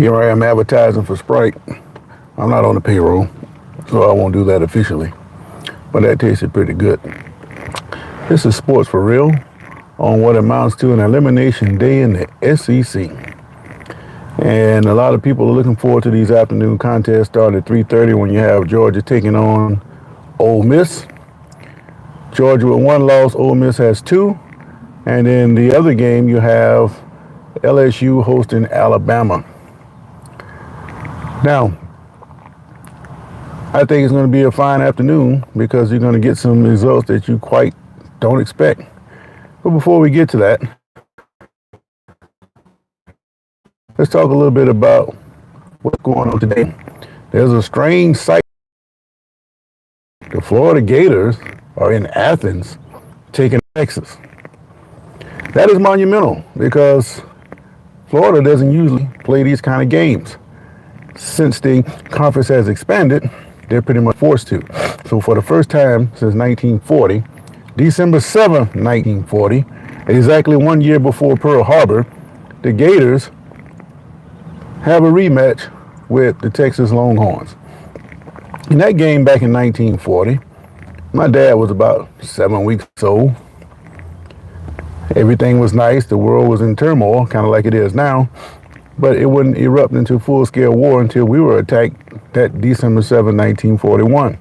Here I am advertising for Sprite. I'm not on the payroll, so I won't do that officially. But that tasted pretty good. This is Sports for Real on what amounts to an elimination day in the SEC. And a lot of people are looking forward to these afternoon contests starting at 3:30 when you have Georgia taking on Ole Miss. Georgia with one loss, Ole Miss has two. And in the other game, you have LSU hosting Alabama. Now, I think it's going to be a fine afternoon because you're going to get some results that you quite don't expect. But before we get to that, let's talk a little bit about what's going on today. There's a strange sight. The Florida Gators are in Athens taking Texas. That is monumental because Florida doesn't usually play these kind of games. Since the conference has expanded, they're pretty much forced to. So for the first time since 1940, December 7th, 1940, exactly 1 year before Pearl Harbor, the Gators have a rematch with the Texas Longhorns. In that game back in 1940, my dad was about 7 weeks old. Everything was nice. The world was in turmoil, kind of like it is now. But it wouldn't erupt into full-scale war until we were attacked that December 7, 1941.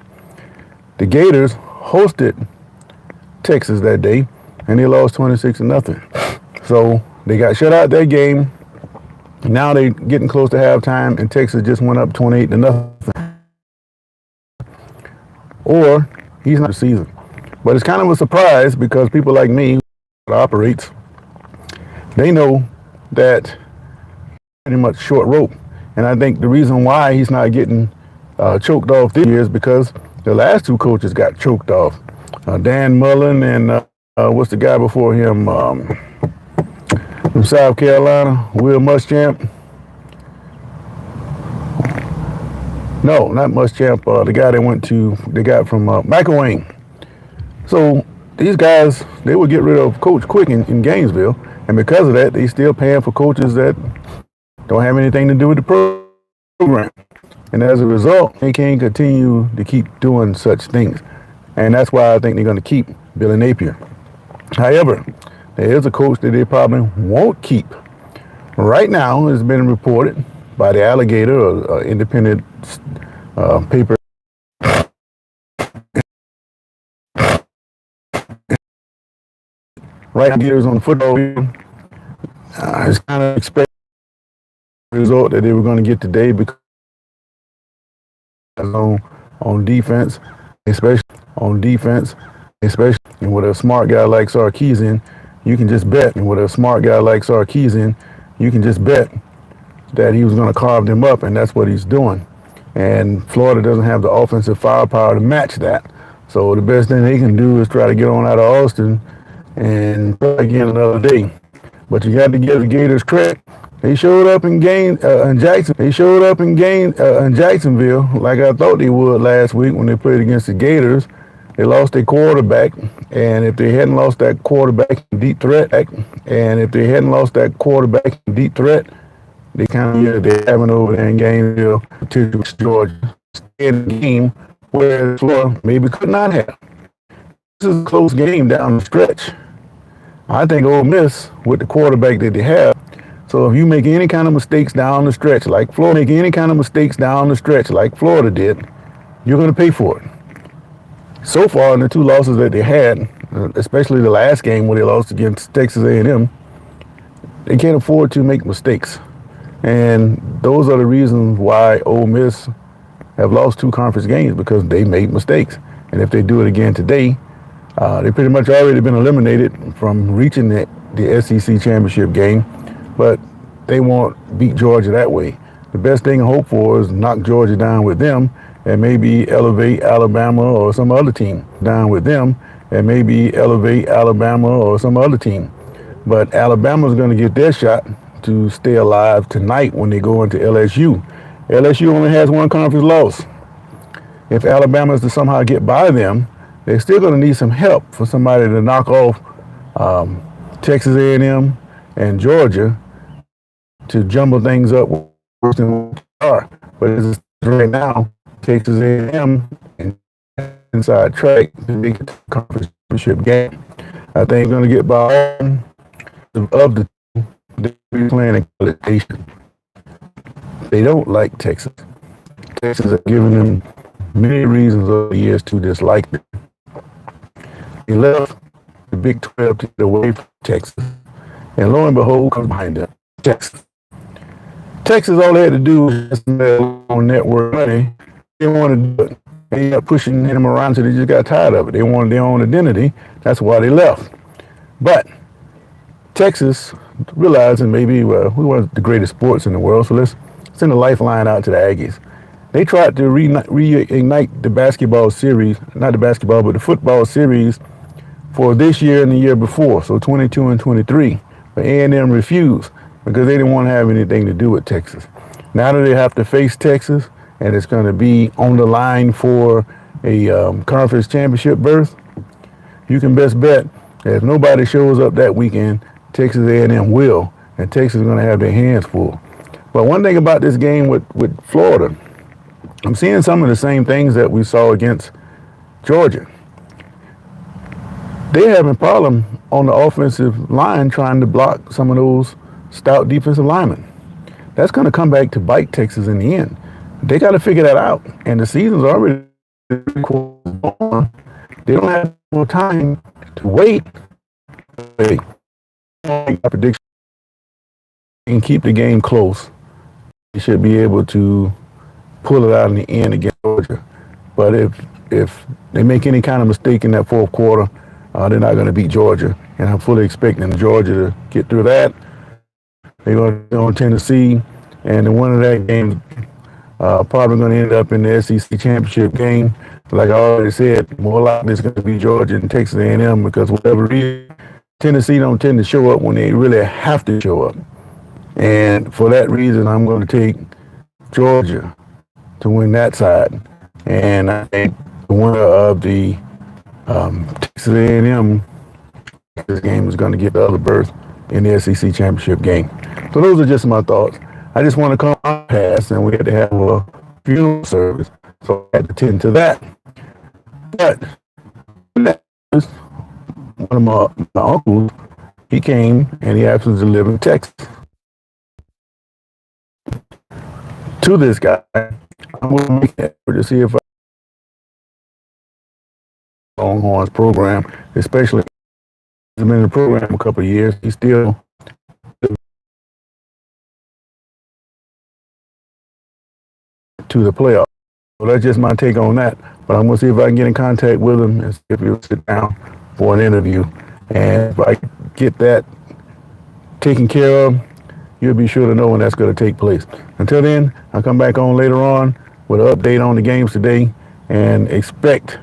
The Gators hosted Texas that day, and they lost 26-0. So they got shut out that game. Now they're getting close to halftime, and Texas just went up 28-0. Or he's not the season. But it's kind of a surprise because people like me who operates, they know that pretty much short rope. And I think the reason why he's not getting choked off this year is because the last two coaches got choked off. Dan Mullen and what's the guy before him from South Carolina, Will Muschamp. No, not Muschamp. The guy they got from McElwain. So these guys, they would get rid of Coach Quick in Gainesville. And because of that, they still paying for coaches that don't have anything to do with the program. And as a result, they can't continue to keep doing such things. And that's why I think they're going to keep Billy Napier. However, there is a coach that they probably won't keep. Right now, it's been reported by the Alligator, an independent paper. Right now, Gators on the football field. It's kind of expected result that they were going to get today because on defense, especially and with a smart guy like Sarkisian, you can just bet. And with a smart guy like Sarkisian, you can just bet that he was going to carve them up, and that's what he's doing. And Florida doesn't have the offensive firepower to match that. So the best thing they can do is try to get on out of Austin and try again another day. But you got to give the Gators credit. They showed up in Jackson. They showed up in Jacksonville like I thought they would last week when they played against the Gators. They lost their quarterback, and if they hadn't lost that quarterback in deep threat, they kind of they're having over there in Gainesville to Georgia in a game where Florida maybe could not have. This is a close game down the stretch. I think Ole Miss with the quarterback that they have. So if you make any kind of mistakes down the stretch, like Florida did, you're going to pay for it. So far in the two losses that they had, especially the last game where they lost against Texas A&M, they can't afford to make mistakes. And those are the reasons why Ole Miss have lost two conference games, because they made mistakes. And if they do it again today, they've pretty much already been eliminated from reaching the SEC championship game. But they won't beat Georgia that way. The best thing to hope for is knock Georgia down with them and maybe elevate Alabama or some other team down with them and maybe elevate Alabama or some other team. But Alabama's going to get their shot to stay alive tonight when they go into LSU. LSU only has one conference loss. If Alabama is to somehow get by them, they're still going to need some help for somebody to knock off Texas A&M and Georgia to jumble things up worse than what they are. But as it stands right now, Texas A&M and inside track to make it to the conference championship game. I think going to get by of the two. They'll be playing in qualification. They don't like Texas. Texas has given them many reasons over the years to dislike them. They left the Big 12 to get away from Texas. And lo and behold, comes behind them, Texas. Texas, all they had to do was just on network money. They didn't want to do it. They got pushing them around, so they just got tired of it. They wanted their own identity. That's why they left. But Texas, realizing maybe, well, we weren't the greatest sports in the world, so let's send a lifeline out to the Aggies. They tried to reignite the basketball series, not the basketball, but the football series for this year and the year before, so 22 and 23. But A&M refused because they didn't want to have anything to do with Texas. Now that they have to face Texas, and it's going to be on the line for a conference championship berth, you can best bet that if nobody shows up that weekend, Texas A&M will, and Texas is going to have their hands full. But one thing about this game with Florida, I'm seeing some of the same things that we saw against Georgia. They're having a problem on the offensive line trying to block some of those stout defensive linemen. That's going to come back to bite Texas in the end. They got to figure that out, and the season's already on. They don't have more time to wait. My prediction and keep the game close. They should be able to pull it out in the end against Georgia. But if they make any kind of mistake in that fourth quarter, they're not going to beat Georgia, and I'm fully expecting Georgia to get through that. They're going to go on Tennessee, and the winner of that game probably going to end up in the SEC championship game. Like I already said, more likely it's going to be Georgia and Texas A&M because whatever reason, Tennessee don't tend to show up when they really have to show up. And for that reason, I'm going to take Georgia to win that side. And I think the winner of the Texas A&M this game is going to get the other berth in the SEC championship game. So those are just my thoughts. I just want to come on past, and we had to have a funeral service, so I had to tend to that. But one of my uncles, he came and he happens to live in Texas. To this guy, I'm going to make an effort to see if I Longhorns program, especially he's been in the program a couple of years. He's still to the playoffs. So that's just my take on that. But I'm going to see if I can get in contact with him and see if he'll sit down for an interview. And if I get that taken care of, you'll be sure to know when that's going to take place. Until then, I'll come back on later on with an update on the games today and expect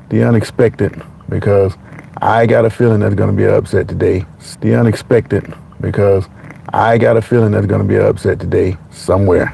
the unexpected because I got a feeling there's going to be an upset today. It's the unexpected because I got a feeling there's going to be an upset today somewhere.